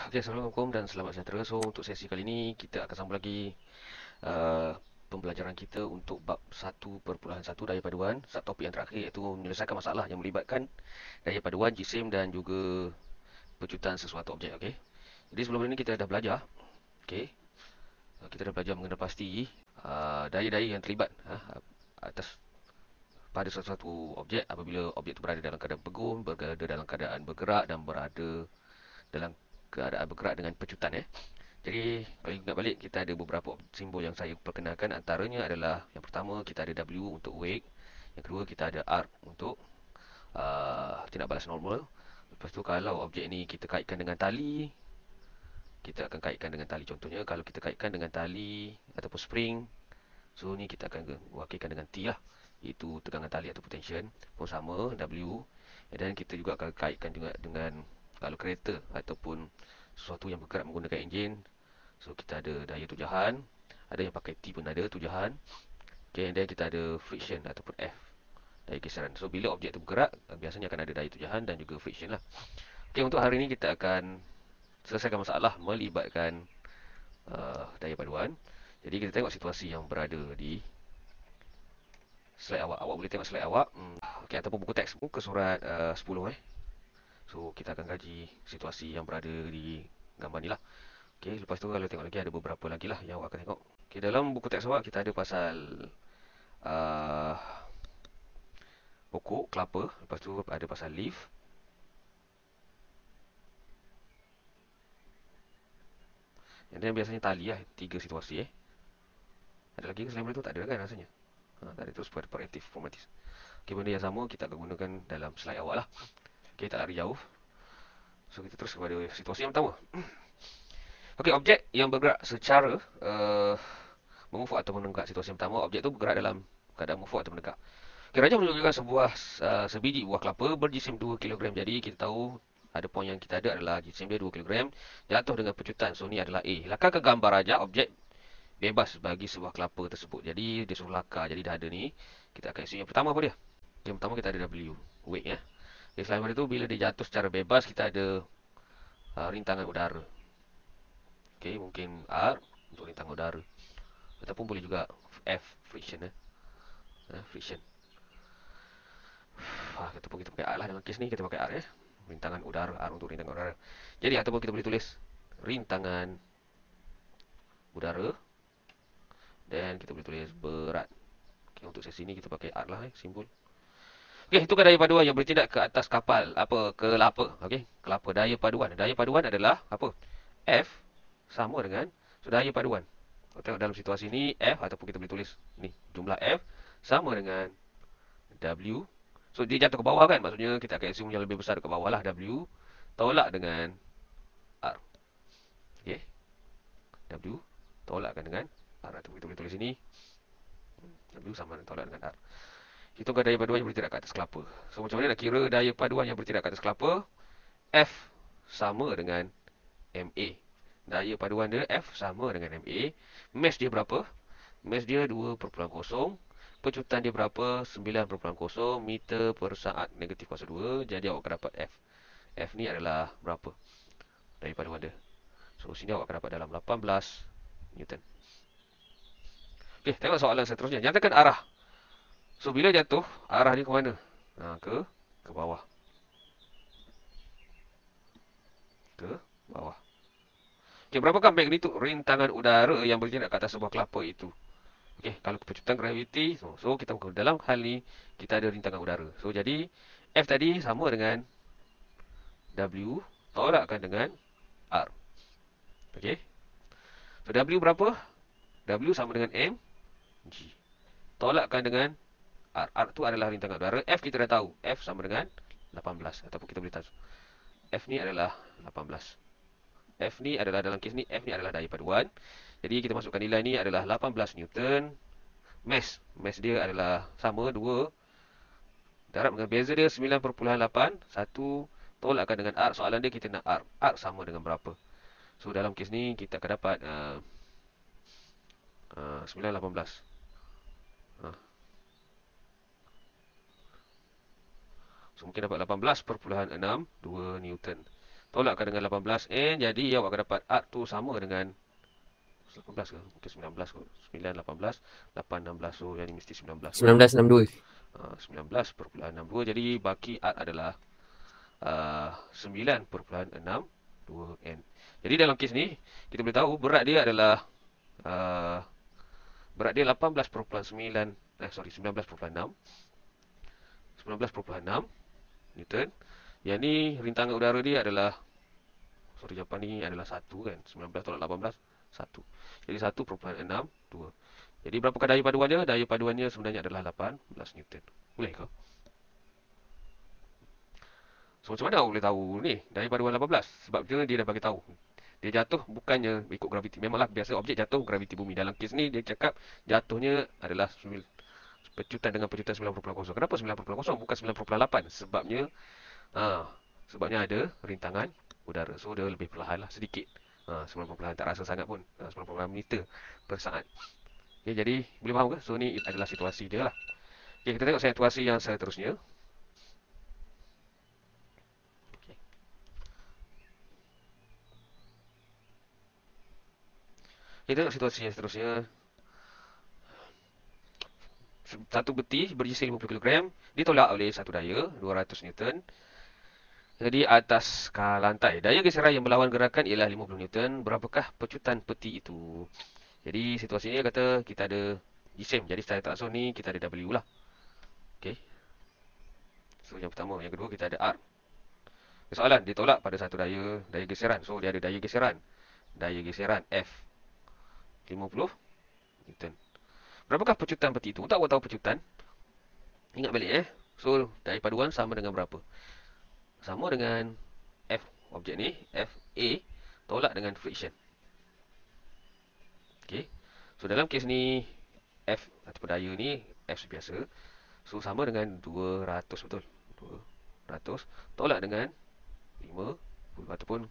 Okay, Assalamualaikum dan selamat sejahtera. So, untuk sesi kali ini kita akan sambung lagi uh, pembelajaran kita untuk bab 1.1 daya paduan. Subtopik yang terakhir iaitu menyelesaikan masalah yang melibatkan daya paduan, jisim dan juga pecutan sesuatu objek. Okay. Jadi sebelum ini kita dah belajar. Okay. Kita dah belajar mengenai pasti daya-daya yang terlibat atas pada sesuatu objek apabila objek itu berada dalam keadaan bergum, berada dalam keadaan bergerak dan berada dalam keadaan bergerak dengan pecutan. Jadi kalau ingat balik kita ada beberapa simbol yang saya perkenalkan, antaranya adalah yang pertama kita ada W untuk wake, yang kedua kita ada R untuk tindak balas normal. Lepas tu kalau objek ni kita kaitkan dengan tali, kita akan kaitkan dengan tali. Contohnya kalau kita kaitkan dengan tali ataupun spring, so ni kita akan wakilkan dengan T lah, iaitu tegangan tali atau tension pun sama W. Dan kita juga akan kaitkan juga dengan kalau kereta ataupun sesuatu yang bergerak menggunakan enjin. So kita ada daya tujahan, ada yang pakai T pun ada tujahan. Okay, dan kita ada friction ataupun F, daya kisaran. So bila objek itu bergerak, biasanya akan ada daya tujahan dan juga friction lah. Okay, untuk hari ini kita akan selesaikan masalah melibatkan daya paduan. Jadi kita tengok situasi yang berada di slide awak. Awak boleh tengok slide awak. Okay, ataupun buku teks muka surat 10 So kita akan kaji situasi yang berada di gambar ni lah. Okay, lepas tu kalau tengok lagi ada beberapa lagi lah yang awak akan tengok. Okay, dalam buku teks awak kita ada pasal uh, pokok, kelapa. Lepas tu ada pasal leaf. Dan biasanya tali lah, tiga situasi Ada lagi ke selain itu? Tak ada kan rasanya. Tak ada, terus proaktif, formatis. Okay, benda yang sama kita akan gunakan dalam slide awak lah. Okay, tak lari jauh. So kita terus kepada situasi yang pertama. Okay, objek yang bergerak secara memufuk atau menegak. Situasi yang pertama, objek itu bergerak dalam keadaan memufuk atau menegak. Okay, Raja menunjukkan sebuah sebiji buah kelapa berjisim 2 kg. Jadi kita tahu ada poin yang kita ada adalah jisim dia 2 kg jatuh dengan pecutan. So ni adalah A. Lakarkan gambar Raja objek bebas bagi sebuah kelapa tersebut. Jadi dia suruh lakar. Jadi dah ada ni. Kita akan isi yang pertama apa dia? Yang pertama kita ada W, weight ya. Okay, selain daripada itu bila dia jatuh secara bebas kita ada rintangan udara. Okay, mungkin R untuk rintangan udara. Ataupun boleh juga F, friction friction. Ataupun kita pakai R lah dalam kes ni, kita pakai R rintangan udara, R untuk rintangan udara. Jadi ataupun kita boleh tulis rintangan udara dan kita boleh tulis berat. Okay, untuk sesi ni kita pakai R lah simbol. Okey, itu kan daya paduan yang bertindak ke atas kapal apa kelapa. Okey, kelapa daya paduan. Daya paduan adalah apa? F sama dengan daya paduan. Kalau tengok dalam situasi ni F ataupun kita boleh tulis ni jumlah F sama dengan W. So dia jatuh ke bawah kan? Maksudnya kita akan assume yang lebih besar ke bawah lah W tolak dengan R. Okey. W tolakkan dengan R ataupun kita boleh tulis ini W sama dengan tolak dengan R. Hitungkan daya paduan yang bertindak ke atas kelapa. So macam mana nak kira daya paduan yang bertindak ke atas kelapa? F sama dengan MA. Daya paduan dia F sama dengan MA. Mass dia berapa? Mass dia 2.0. Pecutan dia berapa? 9.0 meter per saat negatif kuasa 2. Jadi awak akan dapat F. F ni adalah berapa? Daya paduan dia. So sini awak akan dapat dalam 18 Newton. Okey, tengok soalan seterusnya. Nyatakan arah. So bila jatuh, arah dia ke mana? Ke bawah. Ke bawah. Okey, berapakah magnitud rintangan udara yang bertindak ke atas sebuah kelapa itu? Okey, kalau kepecutan graviti, so kita dalam hal ni kita ada rintangan udara. So jadi F tadi sama dengan W tolakkan dengan R. Okey. So W berapa? W sama dengan M G. Tolakkan dengan R. R tu adalah rintangan udara. F kita dah tahu. F sama dengan 18 ataupun kita boleh tahu. F ni adalah 18. F ni adalah dalam kes ni F ni adalah daya paduan. Jadi kita masukkan nilai ni adalah 18 Newton. Mass dia adalah sama 2. Darab dengan beza dia 9.8. 1 tolakkan dengan R. Soalan dia kita nak R. R sama dengan berapa? So dalam kes ni kita akan dapat 918. So mungkin dapat 18.62 Newton. tolakkan dengan 18N. Jadi awak akan dapat arc tu sama dengan 18 ke? Mungkin 19 kot. 9, 18, 8, 16. So, yang ni mesti 19 kot. 1962. 19.62. Jadi, baki arc adalah 9.62N. Jadi, dalam kes ni, kita boleh tahu berat dia adalah uh, berat dia 18.9 19.6 Newton. Yang ni rintangan udara dia adalah, jawapan ni adalah 1 kan. 19 tolak 18, 1. Jadi 1.62. Jadi berapakah daya paduannya? Daya paduannya sebenarnya adalah 18 Newton. Boleh ke? So macam mana awak boleh tahu ni daya paduan 18? Sebab dia dah bagi tahu. Dia jatuh bukannya ikut graviti. Memanglah biasa objek jatuh graviti bumi. Dalam kes ni dia cakap jatuhnya adalah pecutan dengan pecutan 9.0. Kenapa 9.0 bukan 9.8? Sebabnya ada rintangan udara. So dia lebih perlahan lah sedikit. 9 perlahan tak rasa sangat pun. 9 meter per saat. Okay, jadi boleh faham ke? So ni adalah situasi dia lah. Okay, kita tengok situasi yang seterusnya. Okay. Kita tengok situasi yang seterusnya. Satu beti berisi 50 kg ditolak oleh satu daya 200 Newton. Jadi atas lantai, daya geseran yang berlawan gerakan ialah 50 Newton. Berapakah pecutan peti itu? Jadi situasinya kata kita ada jisim. Jadi secara tak langsung ni kita ada W lah. Okey. So yang pertama, yang kedua kita ada R. Soalan ditolak pada satu daya geseran. So dia ada daya geseran. Daya geseran F 50 Newton. Berapakah pecutan peti itu? Untuk awak tahu pecutan, ingat balik So daya paduan sama dengan berapa? Sama dengan F objek ni, F A tolak dengan friction. Okey. So dalam kes ni F ataupun daya ni F biasa. So sama dengan 200 betul. 200 tolak dengan 50 ataupun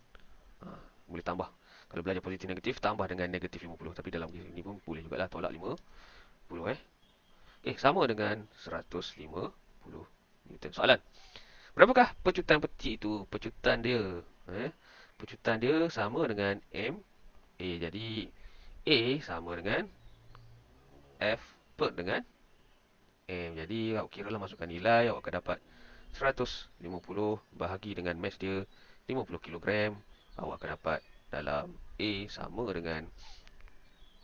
boleh tambah. Kalau belajar positif negatif tambah dengan negatif 50. Tapi dalam kes ni pun boleh jugalah tolak 50 sama dengan 150 Newton. Soalan. Berapakah pecutan peti itu? Pecutan dia pecutan dia sama dengan M A. Jadi A sama dengan F per dengan M. Jadi awak kira lah masukkan nilai, awak akan dapat 150 bahagi dengan mass dia 50 kg. Awak akan dapat dalam A sama dengan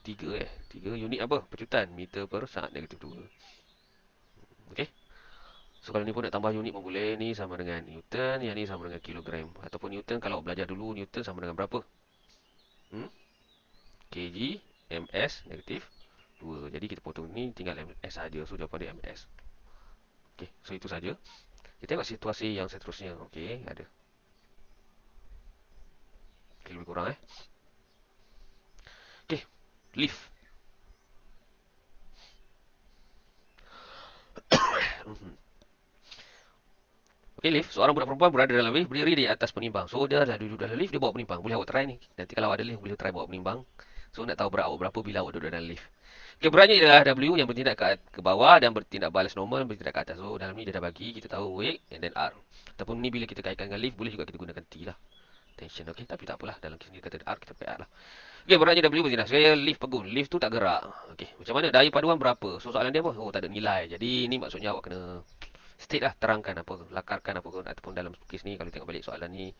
3 unit apa? Pecutan meter per saat negatif 2. Okey. So kalau ni pun nak tambah unit pun boleh. Ni sama dengan Newton, yang ni sama dengan kilogram. Ataupun Newton, kalau belajar dulu Newton sama dengan berapa? kg ms negatif 2. Jadi kita potong ni tinggal ms saja. So jawapan dia ms. Okey, so itu saja. Kita tengok situasi yang seterusnya. Okey, ada. Okey, lebih kurang Okey, lift. Okey, lift. Seorang budak perempuan berada dalam lift, berdiri di atas penimbang. So dia dah duduk dalam lift, dia bawa penimbang. Boleh awak try ni. Nanti kalau ada lift, boleh try bawa penimbang. So nak tahu berat awak berapa bila awak duduk dalam lift. Okey, beratnya adalah W yang bertindak ke bawah dan bertindak balas normal bertindak ke atas. So dalam ni dia dah bagi kita tahu weight and then R. Ataupun ni bila kita kaitkan dengan lift, boleh juga kita gunakan T lah. Tension. Okey, tapi tak apalah. Dalam kes ni kata R, kita pakai R lah. Okey, beratnya W bertindak. Saya lift pegun. Lift tu tak gerak. Okey, macam mana? Daya paduan berapa? So soalan dia apa? Oh, tak ada nilai. Jadi ni maksudnya awak kena state lah, terangkan apa, lakarkan apa ataupun dalam kes ni kalau tengok balik soalan ni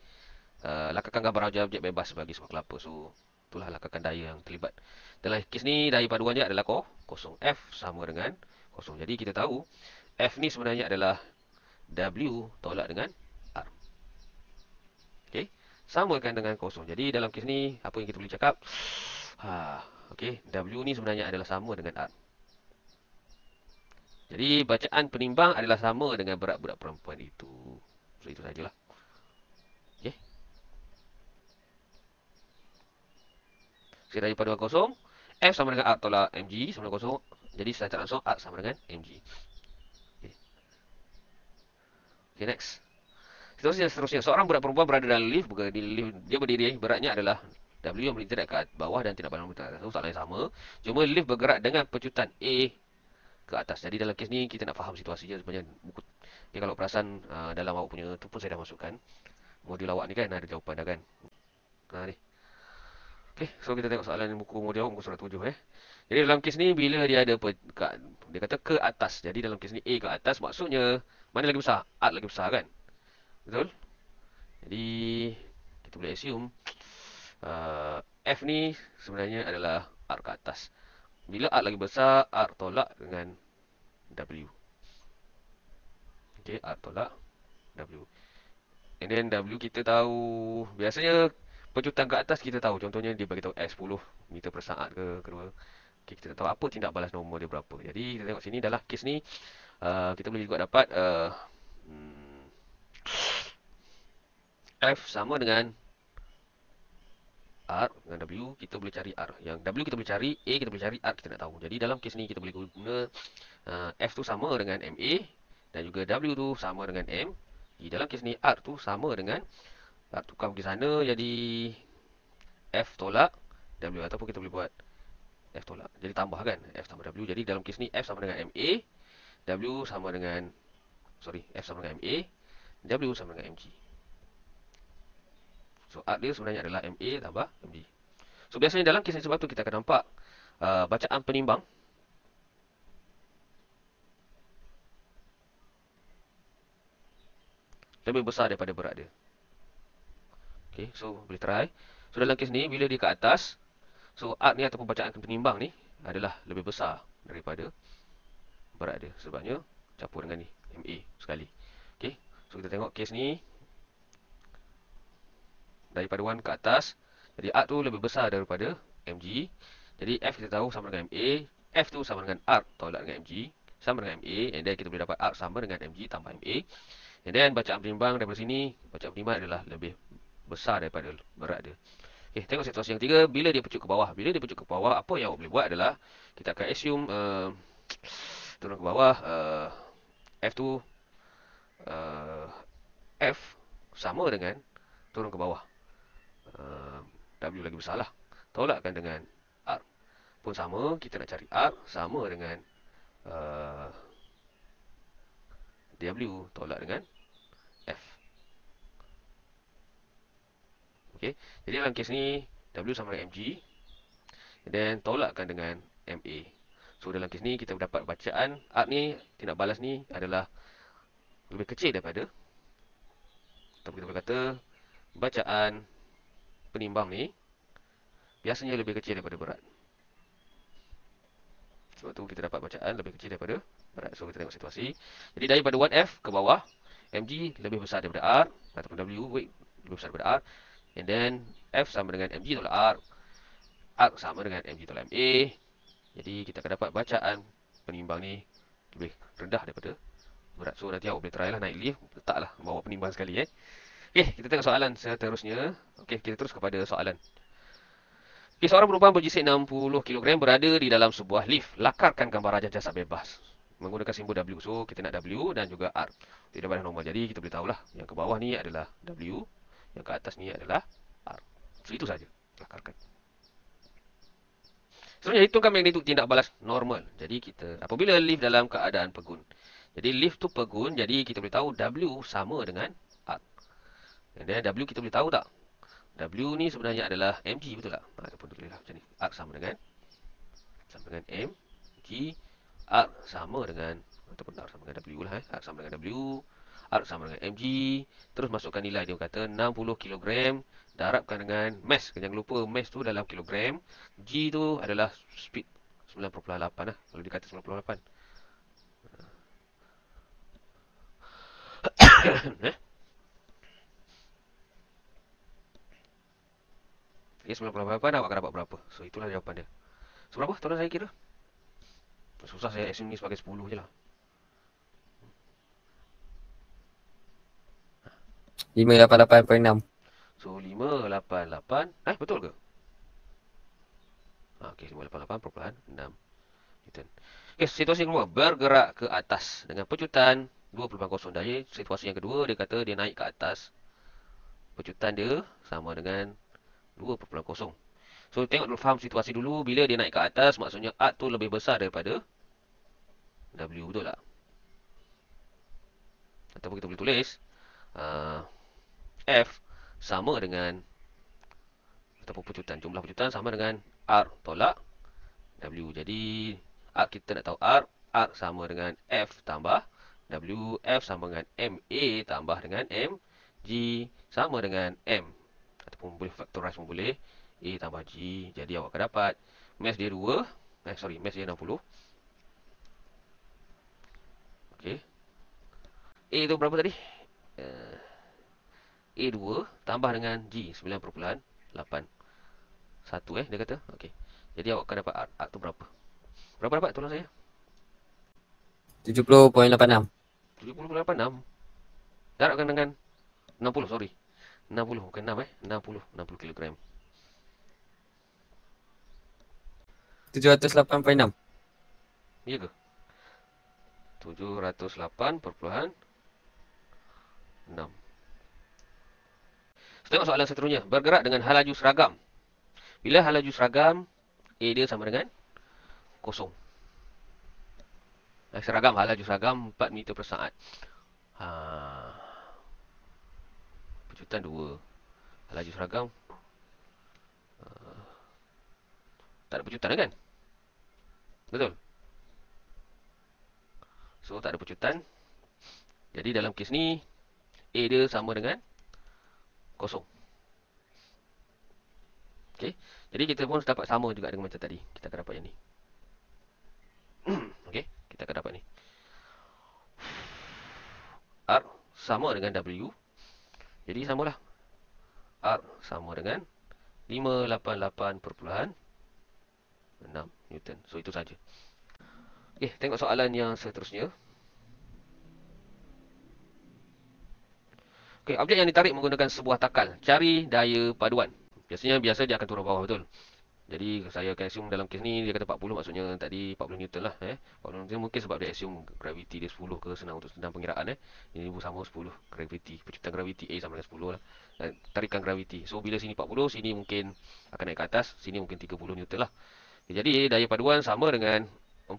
lakarkan gambar objek bebas bagi sebuah kelapa. So itulah lakarkan daya yang terlibat. Dalam kes ni daya paduannya adalah kosong. F sama dengan kosong. Jadi kita tahu F ni sebenarnya adalah W tolak dengan R. Okey, samakan dengan kosong. Jadi dalam kes ni apa yang kita boleh cakap? Okey, W ni sebenarnya adalah sama dengan R. Jadi bacaan penimbang adalah sama dengan berat budak perempuan itu. So itu sajalah. Okey. Saya daripada 0, F sama dengan R tolak mg sama dengan 0. Jadi secara langsung R sama dengan mg. Okey. Okay, next. Seterusnya, seorang budak perempuan berada dalam lift, dia berdiri, beratnya adalah W yang bertindak ke bawah dan tidak balas ke atas. Soalan yang sama. Cuma lift bergerak dengan pecutan A ke atas. Jadi dalam kes ni kita nak faham situasinya sebenarnya. Okay, kalau perasan dalam awak punya tu pun saya dah masukkan. modul awak ni kan ada jawapan dah kan. Ni. Okey, so kita tengok soalan buku modul muka surat 7 Jadi dalam kes ni bila dia ada dia kata ke atas. Jadi dalam kes ni A ke atas maksudnya mana lagi besar? Art lagi besar kan? Betul? Jadi kita boleh assume F ni sebenarnya adalah art ke atas. Bila art lagi besar, art tolak dengan W. Okey, art tolak W. And then W kita tahu biasanya pencutan ke atas kita tahu. Contohnya dia bagi tahu S10 meter per saat ke kedua. Okay, kita tahu apa tindak balas normal dia berapa. Jadi kita tengok sini dalam kes ni kita boleh juga dapat F sama dengan R dengan W, kita boleh cari R. Yang W kita boleh cari, A kita boleh cari, R kita nak tahu. Jadi dalam kes ni kita boleh guna F tu sama dengan MA dan juga W tu sama dengan M. Di dalam kes ni R tu sama dengan R tukar pergi sana jadi F tolak W ataupun kita boleh buat F tolak. Jadi tambah kan F tambah W. Jadi dalam kes ni F sama dengan MA, W sama dengan F sama dengan MA, W sama dengan MG. So, art dia sebenarnya adalah MA tambah MG. So, biasanya dalam kes yang sebab tu kita akan nampak bacaan penimbang lebih besar daripada berat dia. Okay, so boleh try. So, dalam kes ni, bila dia ke atas, so art ni ataupun bacaan penimbang ni adalah lebih besar daripada berat dia. Sebabnya, campur dengan ni, MA sekali. Okay, so kita tengok kes ni. Daripada 1 ke atas. Jadi art tu lebih besar daripada MG. Jadi F kita tahu sama dengan MA. F tu sama dengan art tolak dengan MG. Sama dengan MA. And then kita boleh dapat art sama dengan MG tambah MA. And then bacaan penimbang daripada sini. Bacaan penimbang adalah lebih besar daripada berat dia. Okay, tengok situasi yang ketiga. Bila dia pecut ke bawah. Bila dia pecut ke bawah, apa yang awak boleh buat adalah kita akan assume turun ke bawah. F tu F sama dengan turun ke bawah. W lagi besar lah. Tolakkan dengan R. Pun sama, kita nak cari R sama dengan W tolak dengan F. Okay. Jadi dalam kes ni, W sama dengan MG. Dan tolakkan dengan MA. So dalam kes ni, kita dapat bacaan R ni, tindak balas ni adalah lebih kecil daripada, atau kita boleh kata, bacaan penimbang ni biasanya lebih kecil daripada berat. Sebab tu kita dapat bacaan lebih kecil daripada berat. So kita tengok situasi. Jadi daripada 1F ke bawah, MG lebih besar daripada R ataupun W weight lebih besar daripada R. And then F sama dengan MG tolak R. R sama dengan MG tolak MA. Jadi kita akan dapat bacaan penimbang ni lebih rendah daripada berat. So nanti awak boleh try lah naik lift, letaklah bawa penimbang sekali Okay, kita tengok soalan seterusnya. Okay, kita terus kepada soalan. Okay, seorang perempuan berjisik 60 kg berada di dalam sebuah lift. Lakarkan gambar rajah jasad bebas menggunakan simbol W. So, kita nak W dan juga R. Tidak balas normal. Jadi, kita boleh tahulah yang ke bawah ni adalah W, yang ke atas ni adalah R. So, itu saja. Lakarkan. Seterusnya, hitungkan magnitud tindak balas normal. Jadi, kita apabila lift dalam keadaan pegun. Jadi, lift tu pegun. Jadi, kita boleh tahu W sama dengan R. Dan W kita boleh tahu tak? W ni sebenarnya adalah MG, betul tak? Ataupun tulislah macam ni. R sama dengan M. G. R sama dengan, ataupun R sama dengan W lah. R sama dengan W. R sama dengan MG. Terus masukkan nilai. Dia kata 60 kg. Darabkan dengan mass. Jangan lupa mass tu dalam kilogram. G tu adalah speed 9.8 lah. Kalau dia kata 9.8. Dia 98 awak akan dapat berapa? So itulah jawapan dia. So berapa tuan saya kira? Susah saya assume ni sebagai 10 je lah. 588.6. So 588. Betul ke? Okey, 588.6 Newton. Okey, situasi yang kedua, bergerak ke atas dengan pecutan 2.0 daya. Situasi yang kedua, dia kata dia naik ke atas. Pecutan dia sama dengan 2.0. So tengok dulu, faham situasi dulu. Bila dia naik ke atas, maksudnya art tu lebih besar daripada W, betul tak? Ataupun kita boleh tulis F sama dengan, ataupun pecutan, jumlah pecutan sama dengan R tolak W. Jadi R, kita nak tahu R sama dengan F tambah W, F sama dengan MA tambah dengan MG sama dengan M. Ataupun boleh factorize pun boleh, A tambah G. Jadi awak akan dapat mass dia 2, mass dia 60. Okey. A tu berapa tadi? Uh, A 2 tambah dengan G 9.8. 1 dia kata. Okey. Jadi awak akan dapat R tu berapa? Berapa dapat? Tolong saya. 70.86. 70.86. Darabkan dengan 60, sorry. 60 bukan 6 60 kilogram. 708.6. Ya ke? 708.6. Tengok soalan seterusnya. Bergerak dengan halaju seragam. Bila halaju seragam, A dia sama dengan kosong. Seragam, halaju seragam 4 meter per saat. Ha. Pecutan 2. Halaju seragam. Tak ada pecutan kan? Betul? So, tak ada pecutan. Jadi dalam kes ni, A dia sama dengan kosong. Okey. Jadi kita pun dapat sama juga dengan macam tadi. Kita akan dapat yang ni. Okey, kita akan dapat ni. R sama dengan W. Jadi samalah. R sama dengan 588.6 Newton. So itu saja. Okey, tengok soalan yang seterusnya. Okey, objek yang ditarik menggunakan sebuah takal. Cari daya paduan. Biasa dia akan turun bawah, betul. Jadi saya akan assume dalam kes ni dia kata 40, maksudnya tadi 40 Newton lah 40 Newton mungkin sebab dia assume gravity dia 10 ke, senang untuk sedang pengiraan Ini pun sama 10 gravity, pecutan gravity A sama dengan 10 lah. Tarikan gravity. So bila sini 40, sini mungkin akan naik ke atas, sini mungkin 30 Newton lah. Jadi daya paduan sama dengan 40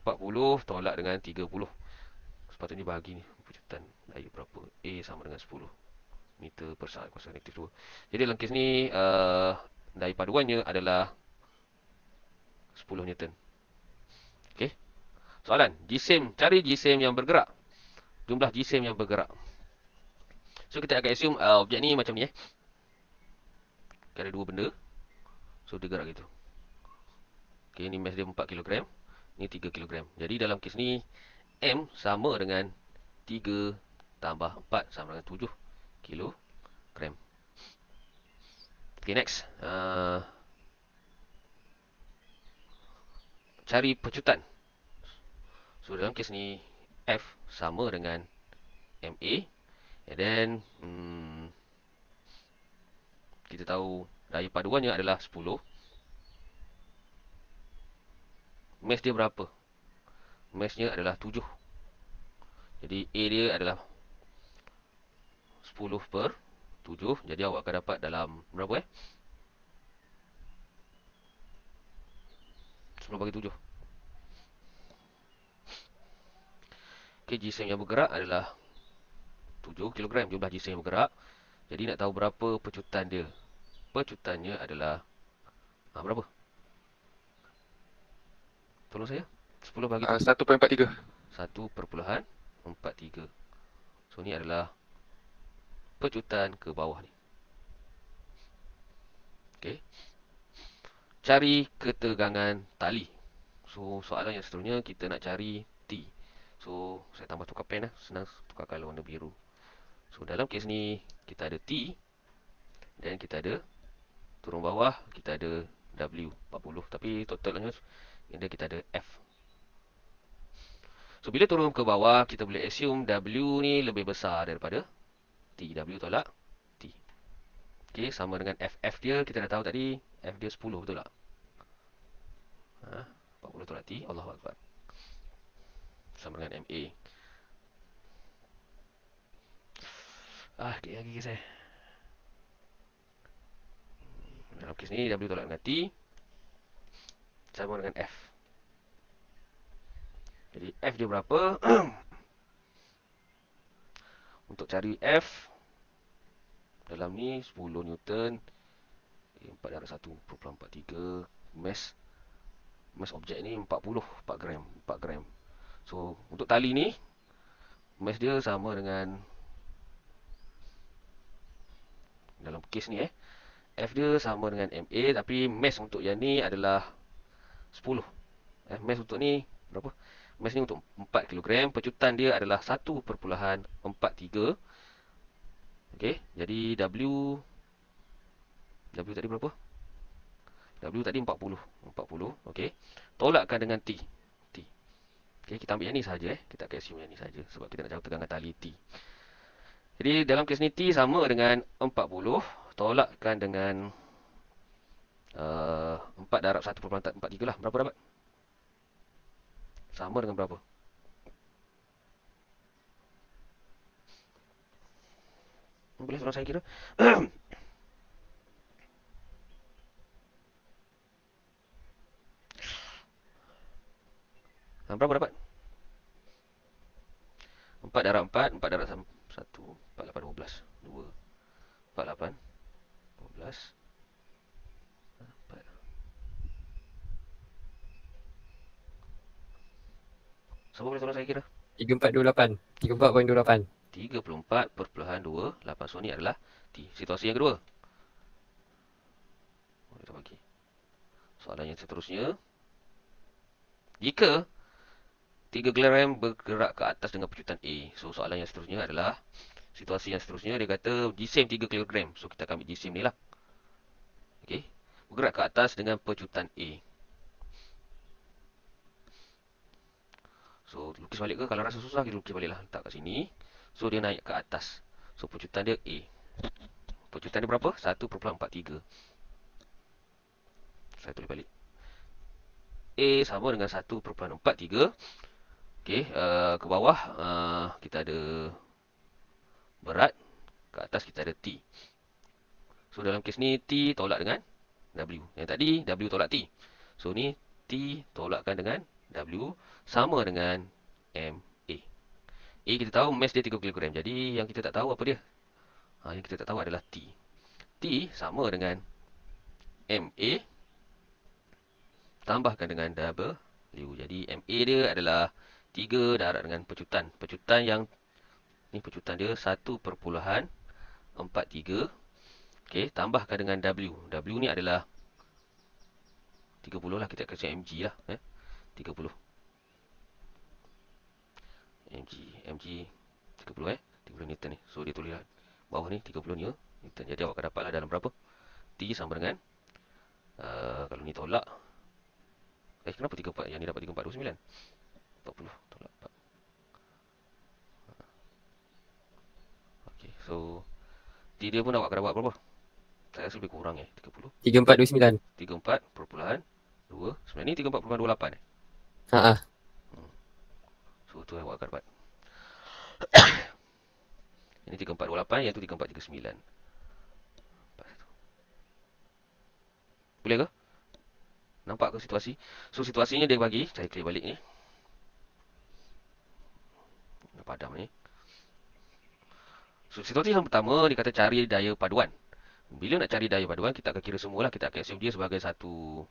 tolak dengan 30. Sepatutnya bahagi ni pecutan daya berapa? A sama dengan 10 meter per saat kuasa negatif 2. Jadi dalam kes ni daya paduannya adalah 10 Newton. Okey. Soalan, cari jisim yang bergerak. Jumlah jisim yang bergerak. So kita akan assume objek ni macam ni Ada dua benda. So dia gerak gitu. Okey, ni mass dia 4 kg. Ni 3 kg. Jadi dalam kes ni M sama dengan 3 tambah 4 sama dengan 7 kg. Okey, next. Cari pecutan. So dalam kes ni F sama dengan MA. And then kita tahu daya paduannya adalah 10. Mass dia berapa? Massnya adalah 7. Jadi A dia adalah 10 per 7. Jadi awak akan dapat dalam berapa 10 bagi 7. Okey, jisim yang bergerak adalah 7 kg jumlah jisim yang bergerak. Jadi nak tahu berapa pecutan dia. Pecutannya adalah berapa? Tolong saya. 10 bagi 7. 1.43. 1.43. So ni adalah pecutan ke bawah ni. Okey. Cari ketegangan tali. So soalan yang seterusnya kita nak cari T. So saya tambah tukar pen senang tukar kalau warna biru. So dalam kes ni kita ada T dan kita ada turun bawah kita ada W 40, tapi totalnya kita ada F. So bila turun ke bawah kita boleh assume W ni lebih besar daripada T. W tolak T. Okey, sama dengan F dia kita dah tahu tadi F dia 10, betul tak? 40 tolak T, Allahu Akbar. Sama dengan MA. Sekejap lagi saya. Dalam kes ni W tolak dengan T sama dengan F. Jadi F dia berapa? Untuk cari F Dalam ni 10 Newton, 4 darab 1,43 mass objek ni 4 gram, 4 gram. So untuk tali ni mass dia sama dengan, dalam kes ni F dia sama dengan MA, tapi mass untuk yang ni adalah 10. Mass untuk ni berapa? Mass ni untuk 4 kg, pecutan dia adalah 1,43. Okey, jadi W tadi berapa? W tadi 40. Okey. Tolakkan dengan T. Okey, kita ambil yang ni saja Kita akan assume yang ni saja sebab kita nak cari tegangan tali T. Jadi dalam kes ni T sama dengan 40 tolakkan dengan 4 darab 1,43 lah. Berapa dapat? Sama dengan berapa? Boleh tolong saya kira? Berapa dapat? 4 darab 4, 4 darab 1, 48, 12, 2, 48, 12, 4. Siapa boleh tolong saya kira? 3428. 34.28. 34,28. So ni adalah T. Situasi yang kedua. Kita bagi. Soalan yang seterusnya. Jika 3 kg bergerak ke atas dengan pecutan A. So soalan yang seterusnya adalah, situasi yang seterusnya dia kata jisim 3 kg. So kita akan ambil jisim ni lah. Okey. Bergerak ke atas dengan pecutan A. So lukis balik ke? Kalau rasa susah kita lukis balik lah. Letak kat sini. So dia naik ke atas. So pecutan dia A. Pecutan dia berapa? 1,43. Saya tulis balik. A sama dengan 1,43. Okey, ke bawah kita ada berat, ke atas kita ada T. So dalam kes ni T tolak dengan W. Yang tadi W tolak T. So ni T tolakkan dengan W sama dengan MA. A kita tahu mass dia 3 kg. Jadi yang kita tak tahu apa dia? Yang kita tak tahu adalah T. T sama dengan MA tambahkan dengan W. Jadi MA dia adalah 3 darab dengan pecutan. Pecutan yang ni, pecutan dia 1,43. Okey, tambahkan dengan W. W ni adalah 30 lah, kita kasi mg lah 30 mg 30 30 Newton ni. So dia tulis bawah ni 30 Newton. Jadi awak akan dapatlah dalam berapa? T sama dengan kalau ni tolak, kenapa 34? Yang ni dapat 3429. 40 tolak 4. Okey, so T dia pun awak akan dapat berapa? Saya rasa lebih kurang 30. 3429. 34,2. Sebenarnya ni 34,28 Ha. So tu awak akan dapat. Ini 3428, yang tu 3439. Boleh ke? Nampak ke situasi? So situasinya dia bagi, saya clear balik ni. Padam ni. So situasi yang pertama dia kata cari daya paduan. Bila nak cari daya paduan, kita akan kira semualah. Kita akan assume dia sebagai satu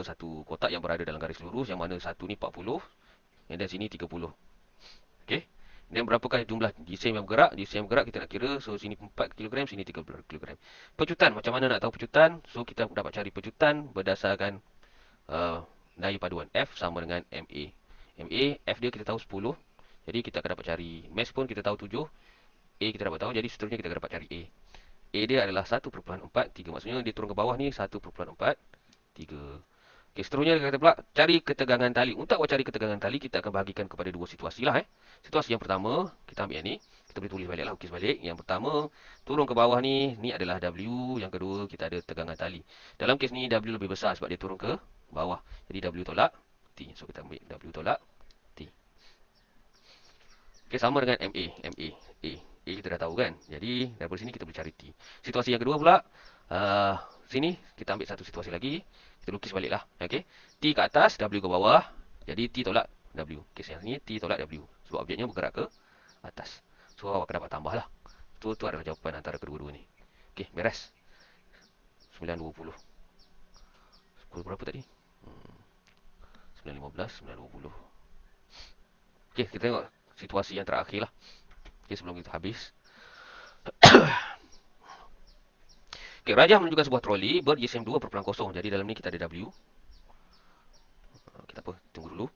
satu kotak yang berada dalam garis lurus, yang mana satu ni 40 dan sini 30. Okey. Dan berapakah jumlah jisim yang bergerak? Jisim yang bergerak kita nak kira. So sini 4 kg, sini 3 kg. Pecutan, macam mana nak tahu pecutan? So kita dapat cari pecutan berdasarkan daya paduan. F sama dengan MA. MA, F dia kita tahu 10. Jadi kita akan dapat cari. Mass pun kita tahu 7. A kita dapat tahu. Jadi seterusnya kita akan dapat cari A. A dia adalah 1,43. Maksudnya dia turun ke bawah ni 1,43. Okey, seterusnya kita kata pula cari ketegangan tali. Untuk awak cari ketegangan tali, kita akan bahagikan kepada dua situasi lah. Situasi yang pertama, kita ambil yang ni. Kita boleh tulis balik lah, ukis balik. Yang pertama, turun ke bawah ni adalah W. Yang kedua, kita ada tegangan tali. Dalam kes ni, W lebih besar sebab dia turun ke bawah. Jadi W tolak T. So kita ambil W tolak T. Okey, sama dengan MA. A kita dah tahu kan. Jadi daripada sini kita boleh cari T. Situasi yang kedua pula, sini kita ambil satu situasi lagi. Kita lukis balik lah. Okay. T ke atas, W ke bawah. Jadi T tolak W. Kes yang ni T tolak W. Sebab objeknya bergerak ke atas. So awak akan dapat tambah lah. Tu adalah jawapan antara kedua-dua ni. Okey, beres. 9.20. 10 berapa tadi? 9.15, 9.20. Okey, kita tengok situasi yang terakhir lah. Okey, sebelum kita habis. Okey, Rajah menunjukkan sebuah troli ber-GSM 2.0. Jadi dalam ni kita ada W. Kita apa? Tunggu dulu.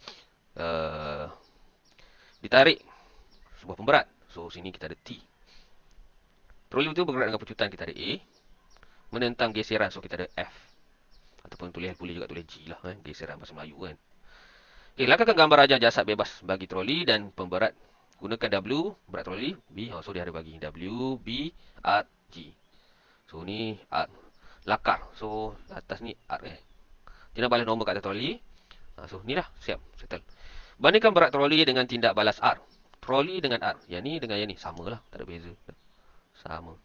Ditarik sebuah pemberat. So, sini kita ada T. Troli itu bergerak dengan pecutan. Kita ada A. Menentang geseran. So, kita ada F. Ataupun boleh juga tulis G lah. Geseran bahasa Melayu kan. Okay, lakarkan gambar rajah jasad bebas bagi troli dan pemberat. Gunakan W, berat troli, B. So, dia ada bagi W, B, art, G. So, ni art. Lakar. So, atas ni art Tindak balas nombor kat atas troli. So, ni dah. Siap. Settle. Bandingkan berat troli dengan tindak balas art. Troli dengan art. Yang ni dengan yang ni. Sama lah. Tak ada beza. Sama.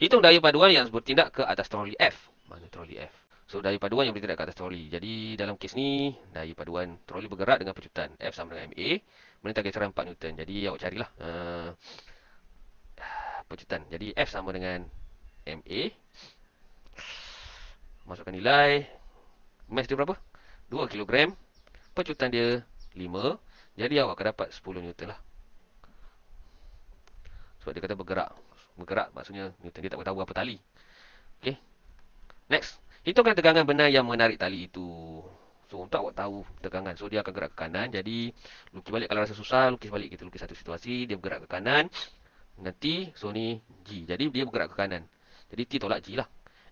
Hitung daya paduan yang bertindak ke atas troli F. Mana troli F? So, daya paduan yang bertindak ke atas troli. Jadi, dalam kes ni, daya paduan troli bergerak dengan pecutan. F sama dengan MA. Menentang geseran 4 Newton. Jadi, awak carilah pecutan. Jadi, F sama dengan MA. Masukkan nilai. Mass dia berapa? 2 kg. Pecutan dia 5. Jadi, awak akan dapat 10 Newton lah. Sebab dia kata bergerak. Bergerak maksudnya Newton. Dia tak tahu berapa tali. Okay. Next. Hitungkan tegangan benar yang menarik tali itu. So, untuk awak tahu tegangan. So, dia akan gerak ke kanan. Jadi, lukis balik. Kalau rasa susah, lukis balik. Kita lukis satu situasi. Dia bergerak ke kanan. Nanti, so ni G. Jadi, dia bergerak ke kanan. Jadi, T tolak G lah.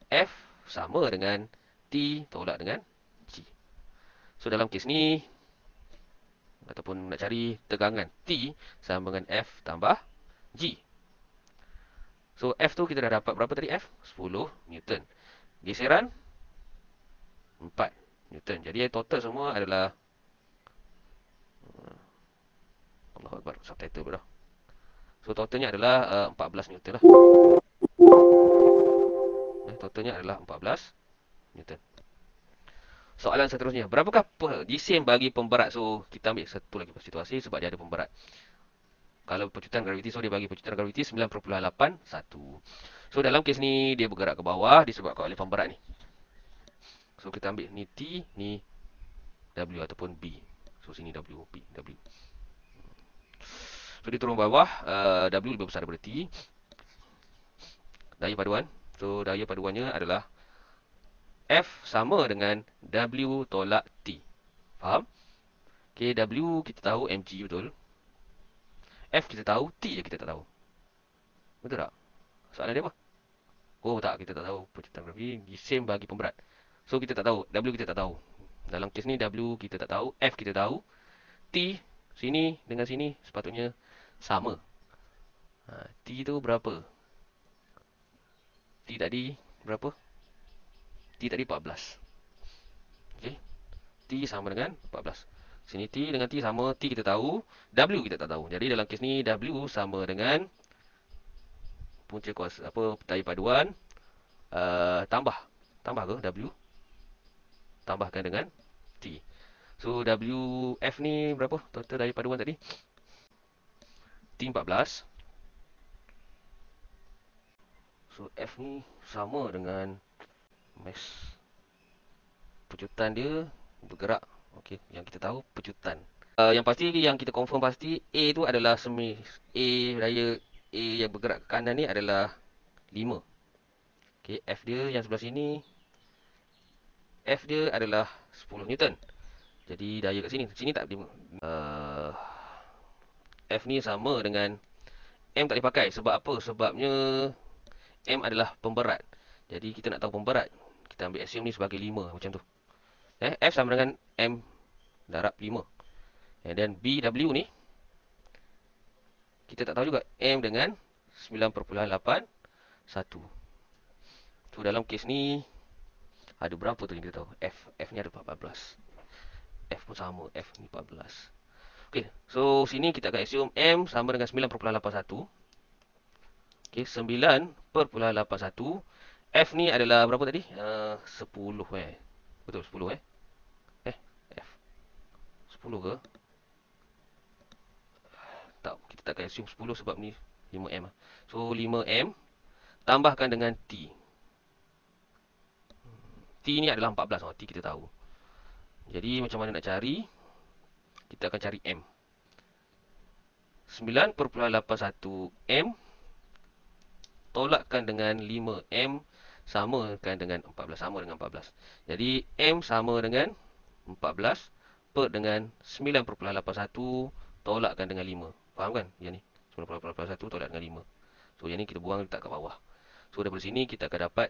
F sama dengan T tolak dengan G. So, dalam kes ni, ataupun nak cari tegangan T sama dengan F tambah G. So, F tu kita dah dapat berapa tadi F? 10 Newton. Geseran 4 Newton. Jadi total semua adalah Allahu Akbar, subtitle pula. So totalnya adalah 14 Newton lah. Totalnya adalah 14 Newton. Soalan seterusnya, berapakah GSM bagi pemberat? So kita ambil satu lagi situasi sebab dia ada pemberat. Kalau pecutan graviti, so dia bagi pecutan graviti 9.81. So dalam kes ni dia bergerak ke bawah disebabkan oleh pemberat ni. So, kita ambil ni T, ni W ataupun B. So, sini W, B, W. So, dia turun bawah. W lebih besar daripada T. Daya paduan. So, daya paduannya adalah F sama dengan W tolak T. Faham? Okay, W kita tahu mg betul. F kita tahu, T je kita tak tahu. Betul tak? Soalan dia apa? Oh, tak. Kita tak tahu. Pecutan graviti same bagi pemberat. So, kita tak tahu. W kita tak tahu. Dalam kes ni, W kita tak tahu. F kita tahu. T, sini dengan sini sepatutnya sama. T tu berapa? T tadi berapa? T tadi 14. Okay. T sama dengan 14. Sini T dengan T sama. T kita tahu. W kita tak tahu. Jadi, dalam kes ni, W sama dengan punca kuasa, daya paduan. Tambah ke W? Tambahkan dengan T. So, WF ni berapa? Total daya paduan tadi. T 14. So, F ni sama dengan mass pecutan dia bergerak. Okey, yang kita tahu pecutan. Yang pasti, yang kita confirm pasti, A tu adalah daya A yang bergerak ke kanan ni adalah 5. Okey, F dia yang sebelah sini, F dia adalah 10 Newton. Jadi daya kat sini. Sini tak 5. F ni sama dengan M tak dipakai. Sebab apa? Sebabnya M adalah pemberat. Jadi kita nak tahu pemberat. Kita ambil assume ni sebagai 5. Macam tu. F sama dengan M darab 5. And then BW ni, kita tak tahu juga. M dengan 9.81. So dalam kes ni, ada berapa tu yang kita tahu? F ni ada 14. F pun sama. F ni 14. Okay. So, sini kita akan assume M sama dengan 9.81. Okay. 9.81. F ni adalah berapa tadi? 10 Betul, 10 F. 10 ke? Tak, kita tak akan assume 10 sebab ni 5M. So 5M tambahkan dengan T. T ni adalah 14. T kita tahu. Jadi macam mana nak cari? Kita akan cari M. 9.81 M tolakkan dengan 5M samakan dengan 14. Sama dengan 14. Jadi M sama dengan 14 per dengan 9.81 tolakkan dengan 5. Faham kan? Yang ni 9.81 tolak dengan 5. So yang ni kita buang letak kat bawah. So daripada sini kita akan dapat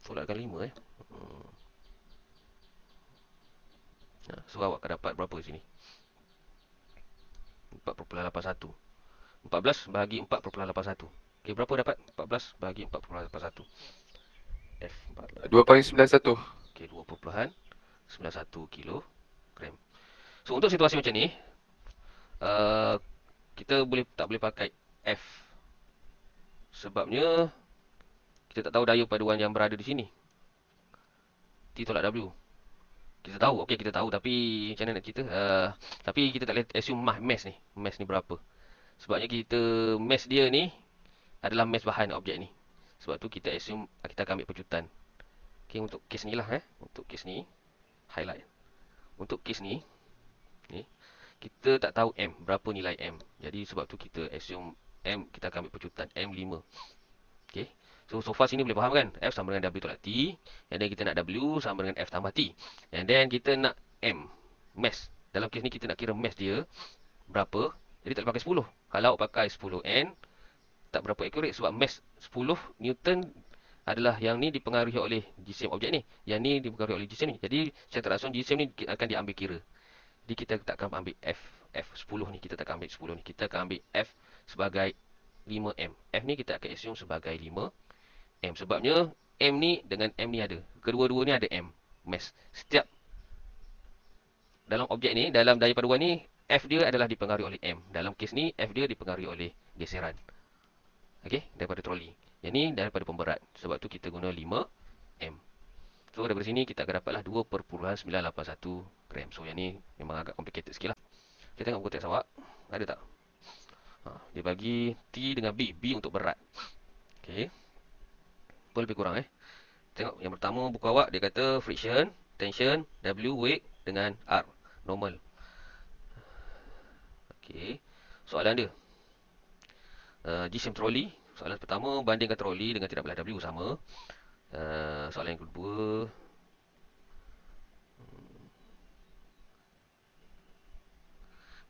tolakkan 5 So awak akan dapat berapa di sini? 4.81. 14 bahagi 4.81. Okey, berapa dapat? 14 bahagi 4.81. F 2.91. Okey, 2.91 kilogram. So untuk situasi macam ni, kita tak boleh pakai F. Sebabnya kita tak tahu daya paduan yang berada di sini. T tolak W. Kita tahu, okey kita tahu, tapi macam mana nak kita? Tapi kita tak boleh assume mass ni. Mass ni berapa? Sebabnya mass dia ni adalah mass bahan objek ni. Sebab tu kita assume kita akan ambil pecutan. Okey, untuk kes ni lah Untuk kes ni highlight. Untuk kes ni kita tak tahu M, berapa nilai M. Jadi sebab tu kita assume M, kita akan ambil pecutan M5. Okey. So far sini boleh faham kan? F sama dengan W tolak T. And then kita nak W sama dengan F tambah T. And then kita nak M, mass. Dalam kes ni kita nak kira mass dia berapa. Jadi tak boleh pakai 10. Kalau pakai 10N tak berapa accurate sebab mass 10 Newton adalah yang ni dipengaruhi oleh jisim objek ni. Yang ni dipengaruhi oleh jisim ni. Jadi secara tak langsung jisim ni akan diambil kira. Jadi kita tak akan ambil F10 ni. Kita tak akan ambil 10 ni. Kita akan ambil F sebagai 5M. F ni kita akan assume sebagai 5M. Sebabnya M ni dengan M ni ada. Kedua-dua ni ada M. Mass. Setiap dalam objek ni, dalam daya paduan ni, F dia adalah dipengaruhi oleh M. Dalam kes ni, F dia dipengaruhi oleh geseran. Okey, daripada troli. Yang ni daripada pemberat. Sebab tu kita guna 5M. So daripada sini kita akan dapatlah 2.981 gram. So yang ni memang agak complicated sikit lah. Kita tengok buku teks awak. Ada tak? Dia bagi T dengan B. B untuk berat. Okey. Apa lebih kurang Tengok yang pertama buku awak dia kata friction, tension, W weight dengan R normal. Okey. Soalan dia. Jisim troli. Soalan pertama bandingkan troli dengan tidak belah W sama. Soalan yang kedua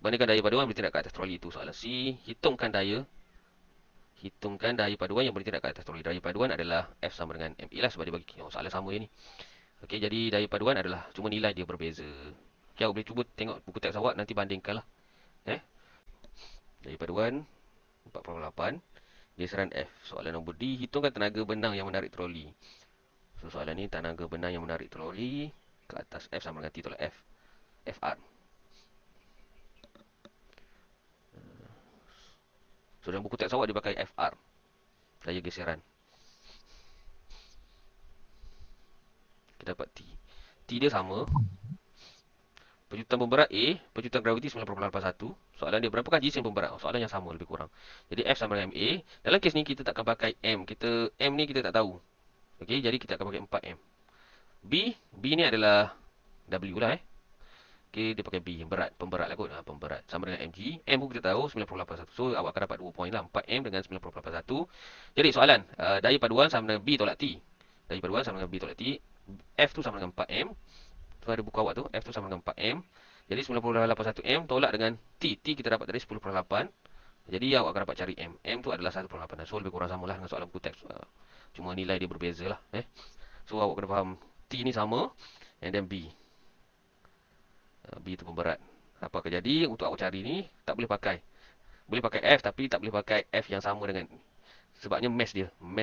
bandingkan daya paduan bertindak ke atas troli itu. Soalan C, hitungkan daya paduan yang bertindak ke atas troli. Daya paduan adalah F sama dengan MA lah sebab dia bagi soalan sama je ni. Okey, jadi daya paduan adalah cuma nilai dia berbeza. Okey, awak boleh cuba tengok buku teks awak nanti bandingkanlah. Daya paduan 4.8, geseran F. Soalan nombor D, hitungkan tenaga benang yang menarik troli. So soalan ni tenaga benang yang menarik troli ke atas F sama dengan T tolak F. FR. So dalam buku teks awak dia pakai FR. Daya geseran. Kita dapat T. T dia sama. Pecutan pemberat A, pecutan graviti 9.81. Soalan dia berapakah jisim pemberat? Soalan yang sama lebih kurang. Jadi F sama dengan MA. Dalam kes ni kita tak akan pakai M. M ni kita tak tahu. Okey, jadi kita akan pakai 4M. B ni adalah W lah Okey, dia pakai B, berat, pemberat lah kot. Pemberat sama dengan mg. M pun kita tahu 9.81. So awak akan dapat 2 poin lah. 4M dengan 9.81. Jadi soalan, daya paduan sama dengan B tolak T. Daya paduan sama dengan B tolak T. F tu sama dengan 4M. Tu ada buku awak tu. F tu sama dengan 4M. Jadi 9.81M tolak dengan T. T kita dapat tadi 10.8. Jadi awak akan dapat cari M. M tu adalah 1.8. So lebih kurang samalah dengan soalan buku teks. Cuma nilai dia berbeza lah. So awak kena faham T ni sama. And then B. B tu pemberat. Apa akan jadi untuk awak cari ni tak boleh pakai. Boleh pakai F tapi tak boleh pakai F yang sama dengan sebabnya mass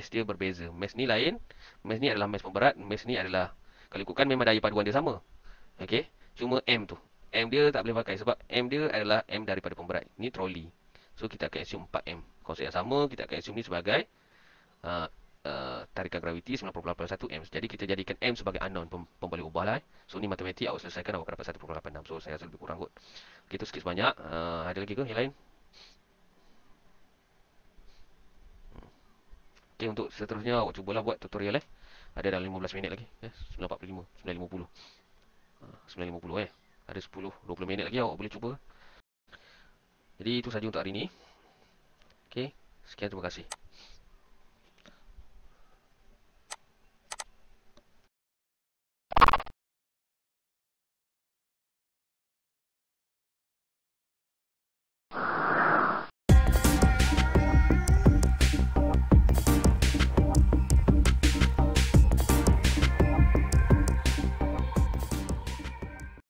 dia berbeza. Mass ni lain. Mass ni adalah mass pemberat. Mass ni adalah kalau ikutkan memang daya paduan dia sama. Okey. Cuma M tu. M dia tak boleh pakai sebab M dia adalah M daripada pemberat. Ni troli. So kita akan assume 4M. Konsep yang sama kita akan assume ni sebagai tarikan graviti 9.81 M. Jadi kita jadikan M sebagai unknown, pemboleh ubah lah. So ni matematik awak selesaikan awak dapat 1.86. So saya rasa lebih kurang kot. Okay, itu sikit sebanyak. Ada lagi ke yang lain? Okey, untuk seterusnya awak cubalah buat tutorial Ada dalam 15 minit lagi. 9.45, 9.50. 9.50 Ada 10, 20 minit lagi awak boleh cuba. Jadi itu saja untuk hari ini. Okey, sekian, terima kasih.